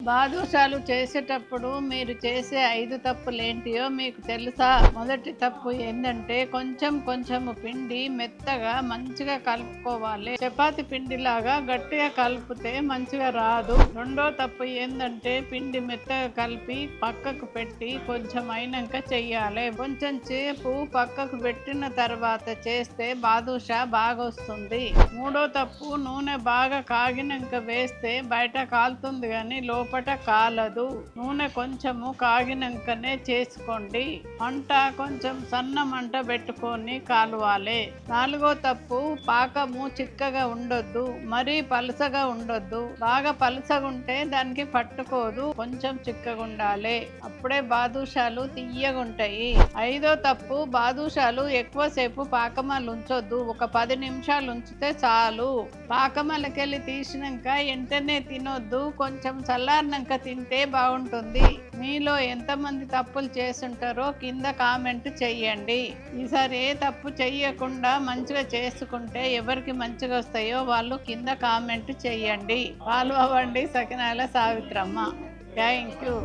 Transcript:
బాదుషాలు చేసేటప్పుడు మీరు చేసే 5 తప్పులేంటియో మీకు తెలుసా? మొదటి తప్పు ఏందంటే కొంచెం పిండి మెత్తగా మంచిగా కలుపుకోవాలి. చపాతి పిండిలాగా గట్టిగా కలిపితే మంచిగా రాదు. రెండో తప్పు ఏందంటే పిండి మెత్తగా కలిపి పక్కకు పెట్టి కొంచెం అయినాక చెయ్యాలి. కొంచెం సేపు పక్కకు పెట్టిన తర్వాత చేస్తే బాదుషా బాగా వస్తుంది. మూడో తప్పు నూనె బాగా కాగినాక వేస్తే బయట కాలుతుంది కానీ లోపట కాలదు. నూనె కొంచెము కాగినాకనే చేసుకోండి. మంట కొంచెం సన్న మంట పెట్టుకొని కాలవాలి. నాలుగో తప్పు పాకము చిక్కగా ఉండొద్దు, మరీ పలుసగా ఉండొద్దు. బాగా పలుసగా ఉంటే దానికి పట్టుకోదు, కొంచెం చిక్కగా ఉండాలి. అప్పుడే బాదుషాలు తీయగా ఉంటాయి. ఐదో తప్పు బాదుషాలు ఎక్కువసేపు పాకమాలు ఉంచొద్దు, ఒక 10 నిమిషాలు ఉంచితే చాలు. పాకమలకెళ్ళి తీసినాక వెంటనే తినొద్దు, కొంచెం చల్లారినాక తింటే బాగుంటుంది. మీలో ఎంతమంది తప్పులు చేసుంటారో కింద కామెంట్ చెయ్యండి. ఈసారి ఏ తప్పు చెయ్యకుండా మంచిగా చేసుకుంటే ఎవరికి మంచిగా వస్తాయో వాళ్ళు కింద కామెంట్ చెయ్యండి. ఫాలో అవ్వండి సకినాల సావిత్రమ్మ. Thank you.